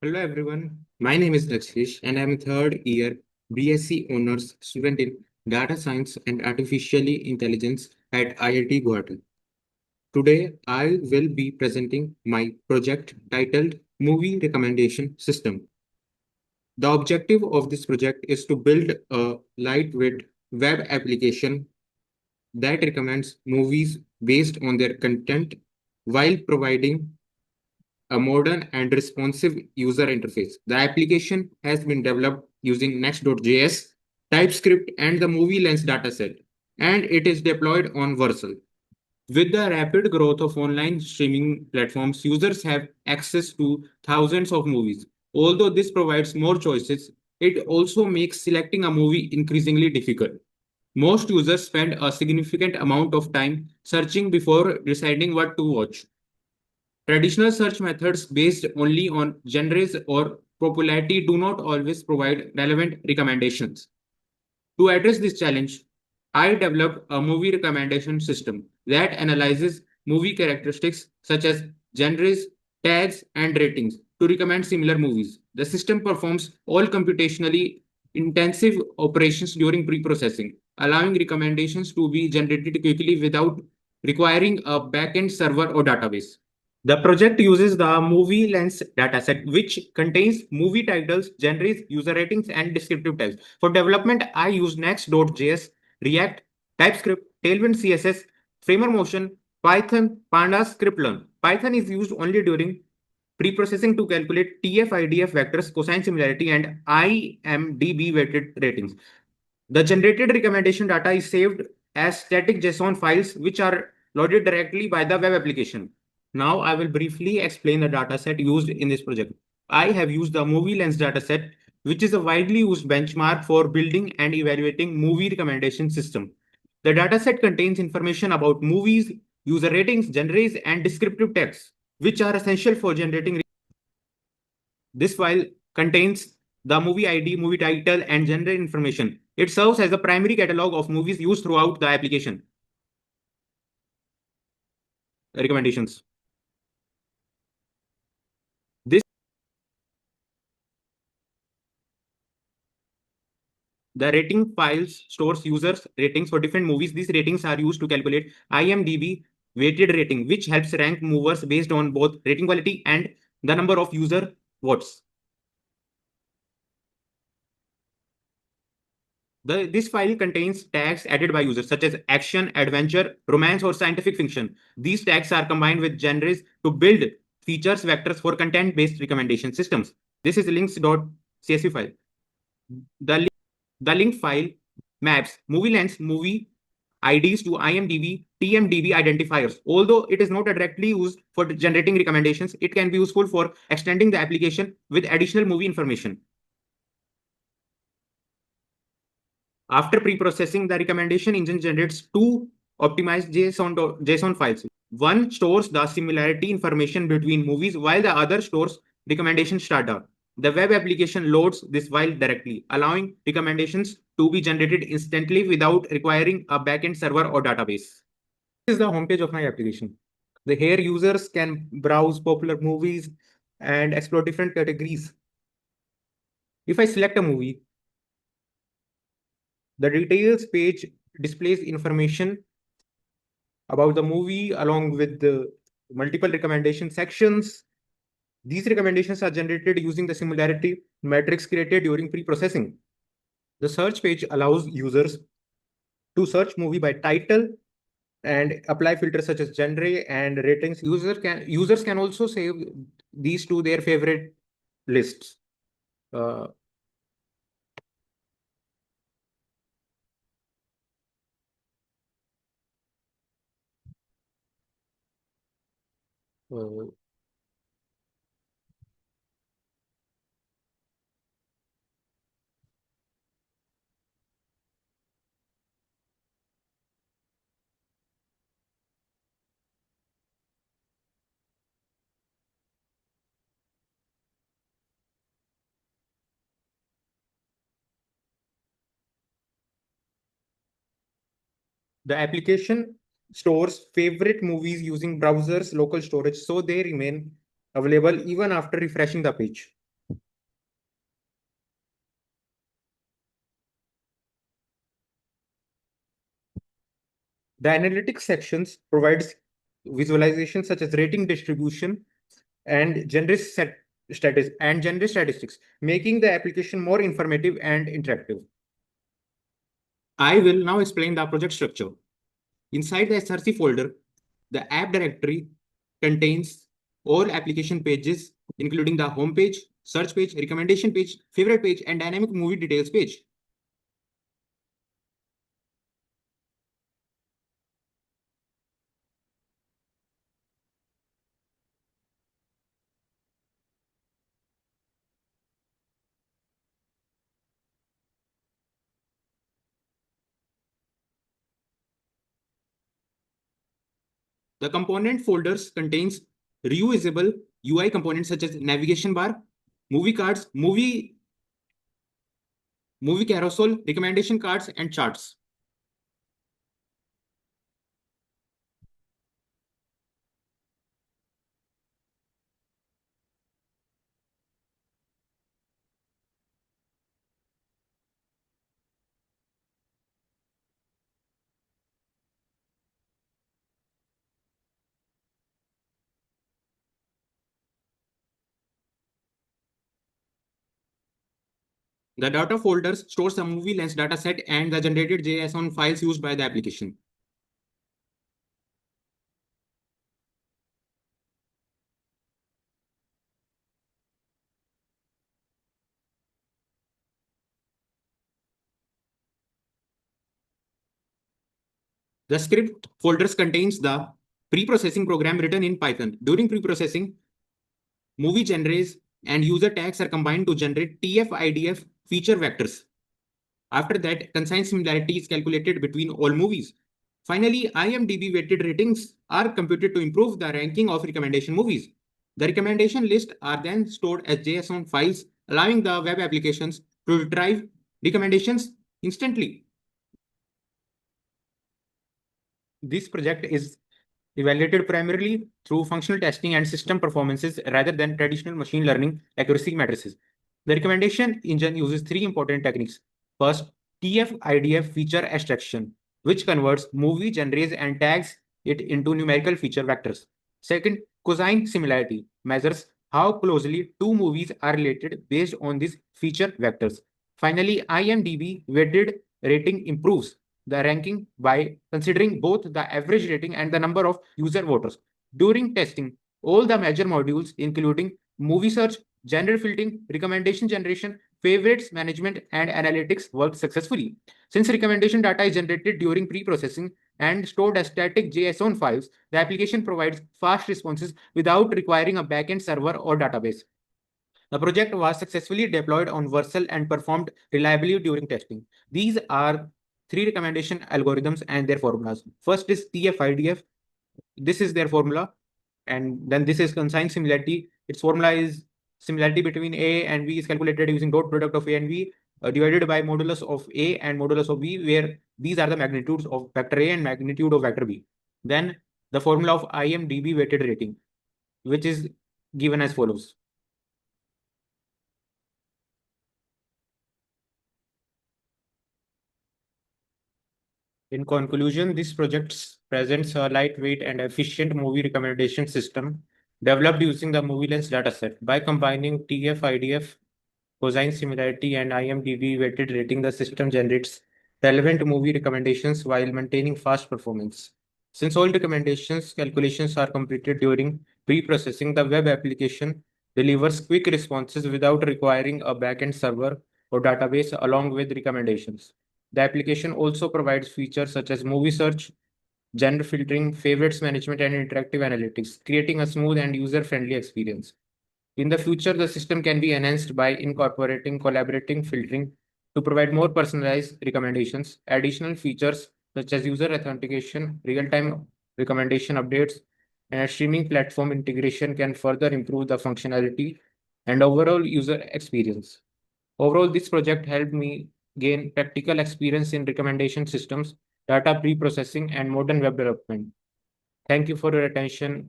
Hello everyone, my name is Lakshyesh and I am a third year BSc Honors student in Data Science and Artificial Intelligence at IIT Guwahati. Today I will be presenting my project titled Movie Recommendation System. The objective of this project is to build a lightweight web application that recommends movies based on their content while providing a modern and responsive user interface. The application has been developed using Next.js, TypeScript, and the movie lens dataset, and it is deployed on Vercel. With the rapid growth of online streaming platforms, users have access to thousands of movies. Although this provides more choices, it also makes selecting a movie increasingly difficult. Most users spend a significant amount of time searching before deciding what to watch. Traditional search methods based only on genres or popularity do not always provide relevant recommendations. To address this challenge, I developed a movie recommendation system that analyzes movie characteristics such as genres, tags, and ratings to recommend similar movies. The system performs all computationally intensive operations during pre-processing, allowing recommendations to be generated quickly without requiring a backend server or database. The project uses the movie lens dataset, which contains movie titles, genres, user ratings, and descriptive tags. For development, I use Next.js, React, TypeScript, Tailwind CSS, Framer Motion, Python, Pandas, Scriptlearn. Python is used only during pre-processing to calculate TF-IDF vectors, cosine similarity, and IMDb weighted ratings. The generated recommendation data is saved as static JSON files, which are loaded directly by the web application. Now I will briefly explain the dataset used in this project. I have used the movie lens dataset, which is a widely used benchmark for building and evaluating movie recommendation system. The dataset contains information about movies, user ratings, genres, and descriptive text, which are essential for generating. This file contains the movie ID, movie title, and genre information. It serves as the primary catalog of movies used throughout the application. Recommendations. This The rating files stores users' ratings for different movies. These ratings are used to calculate IMDb weighted rating, which helps rank movers based on both rating quality and the number of user votes. This file contains tags added by users such as action, adventure, romance, or scientific fiction. These tags are combined with genres to build features vectors for content-based recommendation systems. This is links.csv file. The, the link file maps movie lengths, movie IDs to IMDb, TMDB identifiers. Although it is not directly used for generating recommendations, it can be useful for extending the application with additional movie information. After pre-processing, the recommendation engine generates two optimized JSON files. One stores the similarity information between movies, while the other stores recommendation starter. The web application loads this file directly, allowing recommendations to be generated instantly without requiring a backend server or database. This is the homepage of my application. Here users can browse popular movies and explore different categories. If I select a movie, the details page displays information about the movie along with the multiple recommendation sections. These recommendations are generated using the similarity matrix created during pre-processing. The search page allows users to search movie by title and apply filters such as genre and ratings. Users can also save these to their favorite lists. Uh, uh, The application stores favorite movies using browser's local storage, so they remain available even after refreshing the page. The analytics sections provides visualization such as rating distribution and gender statistics, making the application more informative and interactive. I will now explain the project structure. Inside the SRC folder, the app directory contains all application pages, including the home page, search page, recommendation page, favorite page, and dynamic movie details page. The component folders contains reusable UI components such as navigation bar, movie cards, movie carousel, recommendation cards, and charts. The data folders stores the movie lens dataset and the generated JSON files used by the application. The script folders contains the pre-processing program written in Python. During pre-processing, movie genres and user tags are combined to generate TF-IDF feature vectors. After that, consign similarity is calculated between all movies. Finally, IMDb weighted ratings are computed to improve the ranking of recommendation movies. The recommendation lists are then stored as JSON files, allowing the web applications to retrieve recommendations instantly. This project is evaluated primarily through functional testing and system performances rather than traditional machine learning accuracy matrices. The recommendation engine uses three important techniques. First, TF-IDF feature extraction, which converts movie genres and tags it into numerical feature vectors. Second, cosine similarity measures how closely two movies are related based on these feature vectors. Finally, IMDb weighted rating improves the ranking by considering both the average rating and the number of user voters. During testing, all the major modules, including movie search, genre filtering, recommendation generation, favorites management, and analytics, worked successfully. Since recommendation data is generated during pre-processing and stored as static JSON files, the application provides fast responses without requiring a backend server or database. The project was successfully deployed on Vercel and performed reliably during testing. These are three recommendation algorithms and their formulas. First is TF-IDF. This is their formula. And then this is consign similarity. Its formula is similarity between A and B is calculated using dot product of A and B divided by modulus of A and modulus of B, where these are the magnitudes of vector A and magnitude of vector B. Then the formula of IMDb weighted rating, which is given as follows. In conclusion, this project presents a lightweight and efficient movie recommendation system developed using the movie lens dataset. By combining TF-IDF, cosine similarity, and IMDb weighted rating, the system generates relevant movie recommendations while maintaining fast performance. Since all recommendations calculations are completed during pre-processing, the web application delivers quick responses without requiring a backend server or database along with recommendations. The application also provides features such as movie search, genre filtering, favorites management, and interactive analytics, creating a smooth and user-friendly experience. In the future, the system can be enhanced by incorporating collaborating filtering to provide more personalized recommendations. Additional features such as user authentication, real-time recommendation updates, and streaming platform integration can further improve the functionality and overall user experience. Overall, this project helped me gain practical experience in recommendation systems, data pre-processing, and modern web development. Thank you for your attention.